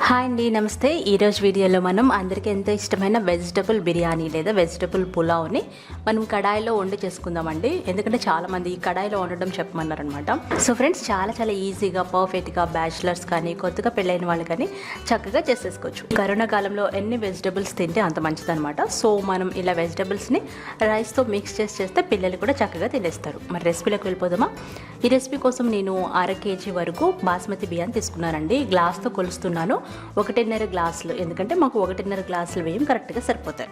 Hi అండి, నమస్తే. ఈరోజు వీడియోలో మనం అందరికీ ఎంతో ఇష్టమైన వెజిటబుల్ బిర్యానీ లేదా వెజిటబుల్ పులావ్ని మనం కడాయిలో వండి చేసుకుందామండి. ఎందుకంటే చాలామంది ఈ కడాయిలో వండడం చెప్పమన్నారనమాట. సో ఫ్రెండ్స్, చాలా ఈజీగా పర్ఫెక్ట్గా బ్యాచిలర్స్ కానీ కొత్తగా పెళ్ళైన వాళ్ళు కానీ చక్కగా చేసేసుకోవచ్చు. కరోనా కాలంలో ఎన్ని వెజిటబుల్స్ తింటే అంత మంచిదనమాట. సో మనం ఇలా వెజిటబుల్స్ని రైస్తో మిక్స్ చేస్తే పిల్లలు కూడా చక్కగా తినేస్తారు. మరి రెసిపీలోకి వెళ్ళిపోదామా? ఈ రెసిపీ కోసం నేను 1/2 kg వరకు బాస్మతి బియ్యాన్ని తీసుకున్నానండి. గ్లాస్తో కొలుస్తున్నాను. 1.5 గ్లాసులు, ఎందుకంటే మాకు 1.5 గ్లాసులు బియ్యం కరెక్ట్గా సరిపోతాయి.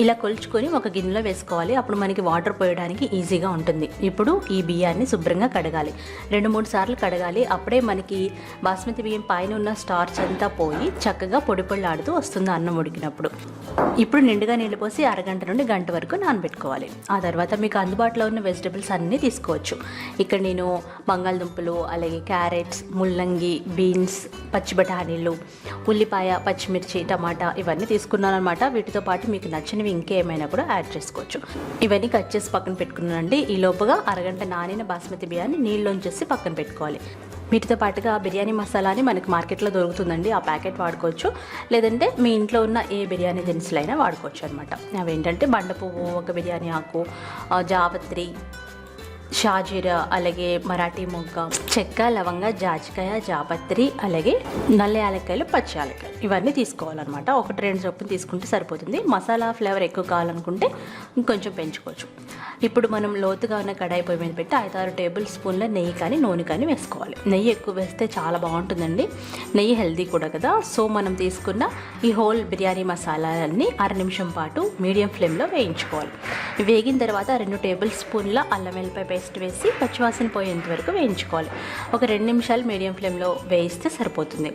ఇలా కొలుచుకొని ఒక గిన్నెలో వేసుకోవాలి. అప్పుడు మనకి వాటర్ పోయడానికి ఈజీగా ఉంటుంది. ఇప్పుడు ఈ బియ్యాన్ని శుభ్రంగా కడగాలి. 2-3 సార్లు కడగాలి. అప్పుడే మనకి బాస్మతి బియ్యం పైన ఉన్న స్టార్చ్ అంతా పోయి చక్కగా పొడి పొడిలాడుతూ వస్తుంది అన్నం ఉడికినప్పుడు. ఇప్పుడు నిండుగా నీళ్ళు పోసి అరగంట నుండి గంట వరకు నానబెట్టుకోవాలి. ఆ తర్వాత మీకు అందుబాటులో ఉన్న వెజిటబుల్స్ అన్నీ తీసుకోవచ్చు. ఇక్కడ నేను బంగాళదుంపలు, అలాగే క్యారెట్స్, ముల్లంగి, బీన్స్, పచ్చి బఠానీలు, ఉల్లిపాయ, పచ్చిమిర్చి, టమాటా ఇవన్నీ తీసుకున్నాను అనమాట. వీటితో పాటు మీకు నచ్చిన ఇంకేమైనా కూడా యాడ్ చేసుకోవచ్చు. ఇవన్నీ కట్ చేసి పక్కన పెట్టుకున్నానండి. ఈ లోపుగా అరగంట నానిన బాస్మతి బియ్యాన్ని నీళ్ళలోంచేసి పక్కన పెట్టుకోవాలి. వీటితో పాటుగా బిర్యానీ మసాలాని మనకి మార్కెట్లో దొరుకుతుందండి. ఆ ప్యాకెట్ వాడుకోవచ్చు, లేదంటే మీ ఇంట్లో ఉన్న ఏ బిర్యానీ దినుసులైనా వాడుకోవచ్చు అనమాట. అవి ఏంటంటే బండ పువ్వు, ఒక బిర్యానీ ఆకు, జాపత్రి, షాజీరా, అలాగే మరాఠీ మొగ్గ, చెక్క, లవంగ, జాజికాయ, జాపత్రి, అలాగే నల్ల యాలక్కాయలు, పచ్చి యాలక్కాయలు ఇవన్నీ తీసుకోవాలన్నమాట. 1-2 చొప్పున తీసుకుంటే సరిపోతుంది. మసాలా ఫ్లేవర్ ఎక్కువ కావాలనుకుంటే ఇంకొంచెం పెంచుకోవచ్చు. ఇప్పుడు మనం లోతుగా ఉన్న కడాయి పొయ్యి మీద పెట్టి 5-6 టేబుల్ స్పూన్ల నెయ్యి కానీ నూనె కానీ వేసుకోవాలి. నెయ్యి ఎక్కువ వేస్తే చాలా బాగుంటుందండి. నెయ్యి హెల్దీ కూడా కదా. సో మనం తీసుకున్న ఈ హోల్ బిర్యానీ మసాలాలన్నీ 1/2 నిమిషం పాటు మీడియం ఫ్లేమ్లో వేయించుకోవాలి. వేగిన తర్వాత 2 టేబుల్ స్పూన్ల అల్లం వెల్లిపాయ పేస్ట్ వేసి పచ్చివాసన పోయేంత వరకు వేయించుకోవాలి. ఒక 2 నిమిషాలు మీడియం ఫ్లేమ్లో వేయిస్తే సరిపోతుంది.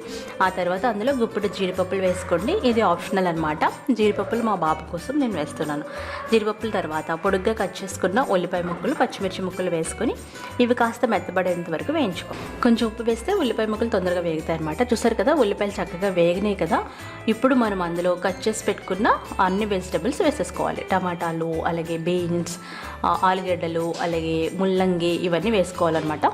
ఆ తర్వాత అందులో గుప్పెడు జీడిపప్పులు వేసుకోండి. ఇది ఆప్షనల్ అనమాట. జీడిపప్పులు మా బాబు కోసం నేను వేస్తున్నాను. జీడిపప్పుల తర్వాత పొడుగ్గా కట్ చేసుకున్న ఉల్లిపాయ ముక్కలు, పచ్చిమిర్చి ముక్కలు వేసుకొని ఇవి కాస్త మెత్తబడేంత వరకు వేయించుకోవాలి. కొంచెం ఉప్పు వేస్తే ఉల్లిపాయ ముక్కలు తొందరగా వేగుతాయి అనమాట. చూసారు కదా, ఉల్లిపాయలు చక్కగా వేగినాయి కదా. ఇప్పుడు మనం అందులో కట్ చేసి పెట్టుకున్న అన్ని వెజిటబుల్స్ వేసేసుకోవాలి. టమాటాలు, అలాగే బీన్స్, ఆలుగడ్డలు, అలాగే ముల్లంగి ఇవన్నీ వేసుకోవాలన్నమాట.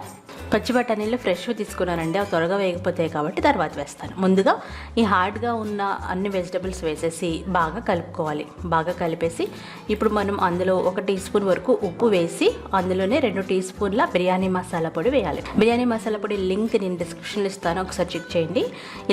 పచ్చి బఠానీలు ఫ్రెష్గా తీసుకున్నానండి. అవి త్వరగా వేగిపోతాయి కాబట్టి తర్వాత వేస్తాను. ముందుగా ఈ హార్డ్గా ఉన్న అన్ని వెజిటబుల్స్ వేసేసి బాగా కలుపుకోవాలి. బాగా కలిపేసి ఇప్పుడు మనం అందులో 1 టీ స్పూన్ వరకు ఉప్పు వేసి అందులోనే 2 టీ స్పూన్ల బిర్యానీ మసాలా పొడి వేయాలి. బిర్యానీ మసాలా పొడి లింక్ నేను డిస్క్రిప్షన్లో ఇస్తాను, ఒకసారి చెక్ చేయండి.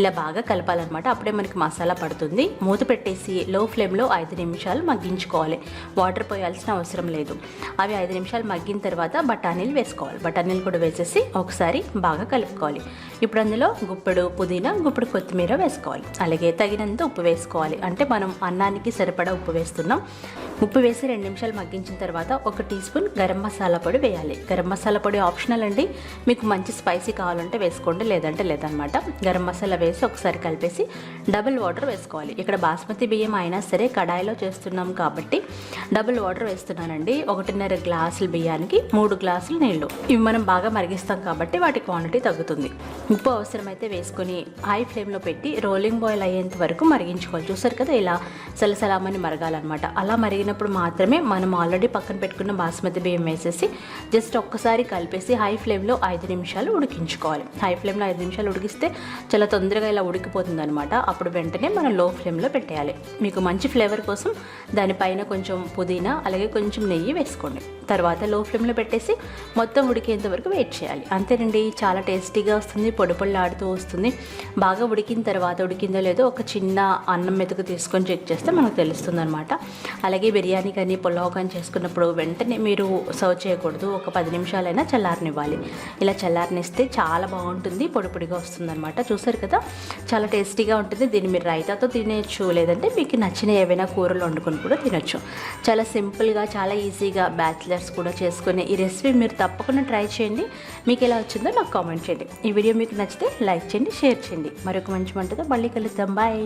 ఇలా బాగా కలపాలన్నమాట. అప్పుడే మనకి మసాలా పడుతుంది. మూత పెట్టేసి లో ఫ్లేమ్లో 5 నిమిషాలు మగ్గించుకోవాలి. వాటర్ పోయాల్సిన అవసరం లేదు. అవి 5 నిమిషాలు మగ్గిన తర్వాత బఠానీలు వేసుకోవాలి. బఠానీలు కూడా వేసేసి ఒకసారి బాగా కలుపుకోవాలి. ఇప్పుడు అందులో గుప్పెడు పుదీనా, గుప్పెడు కొత్తిమీర వేసుకోవాలి. అలాగే తగినంత ఉప్పు వేసుకోవాలి. అంటే మనం అన్నానికి సరిపడా ఉప్పు వేస్తున్నాం. ఉప్పు వేసి 2 నిమిషాలు మగ్గించిన తర్వాత 1 టీ స్పూన్ గరం మసాలా పొడి వేయాలి. గరం మసాలా పొడి ఆప్షనల్ అండి. మీకు మంచి స్పైసీ కావాలంటే వేసుకోండి, లేదంటే లేదనమాట. గరం మసాలా వేసి ఒకసారి కలిపేసి డబుల్ వాటర్ వేసుకోవాలి. ఇక్కడ బాస్మతి బియ్యం అయినా సరే కడాయిలో చేస్తున్నాం కాబట్టి డబుల్ వాటర్ వేస్తున్నానండి. 1.5 గ్లాసుల బియ్యానికి 3 గ్లాసులు నీళ్లు. ఇవి మనం బాగా మరిగిస్తాం కాబట్టి వాటి క్వాంటిటీ తగ్గుతుంది. ఉప్పు అవసరమైతే వేసుకొని హై ఫ్లేమ్లో పెట్టి రోలింగ్ బాయిల్ అయ్యేంత వరకు మరిగించుకోవాలి. చూసారు కదా, ఇలా సలసలామని మరగాలన్నమాట. అలా మరిగినప్పుడు మాత్రమే మనం ఆల్రెడీ పక్కన పెట్టుకున్న బాస్మతి బియ్యం వేసేసి జస్ట్ ఒక్కసారి కలిపేసి హై ఫ్లేమ్లో 5 నిమిషాలు ఉడికించుకోవాలి. హై ఫ్లేమ్లో 5 నిమిషాలు ఉడికిస్తే చాలా తొందరగా ఇలా ఉడికిపోతుంది అనమాట. అప్పుడు వెంటనే మనం లో ఫ్లేమ్లో పెట్టేయాలి. మీకు మంచి ఫ్లేవర్ కోసం దానిపైన కొంచెం పుదీనా, అలాగే కొంచెం నెయ్యి వేసుకోండి. తర్వాత లో ఫ్లేమ్లో పెట్టేసి మొత్తం ఉడికేంత వరకు వెయిట్ చేయాలి. అంతేనండి, చాలా టేస్టీగా వస్తుంది, పొడి పొడిలాడుతూ వస్తుంది. బాగా ఉడికిన తర్వాత ఉడికిందో లేదో ఒక చిన్న అన్నం మెతుకు తీసుకొని చెక్ చేస్తే మనకు తెలుస్తుంది అనమాట. అలాగే బిర్యానీ కానీ పులావ్ కానీ చేసుకున్నప్పుడు వెంటనే మీరు సర్వ్ చేయకూడదు. ఒక 10 నిమిషాలైనా చల్లారనివ్వాలి. ఇలా చల్లారనిస్తే చాలా బాగుంటుంది, పొడి పొడిగా వస్తుంది అనమాట. చూసారు కదా, చాలా టేస్టీగా ఉంటుంది. దీన్ని మీరు రైతాతో తినేయచ్చు, లేదంటే మీకు నచ్చిన ఏవైనా కూరలు వండుకొని కూడా తినొచ్చు. చాలా సింపుల్గా, చాలా ఈజీగా బ్యాచిలర్స్ కూడా చేసుకునే ఈ రెసిపీ మీరు తప్పకుండా ట్రై చేయండి. మీకు ఎలా వచ్చిందో నాకు కామెంట్ చేయండి. ఈ వీడియో మీకు నచ్చితే లైక్ చేయండి, షేర్ చేయండి. మరొక మంచి వంటతో మళ్ళీ కలుద్దాం. బాయ్.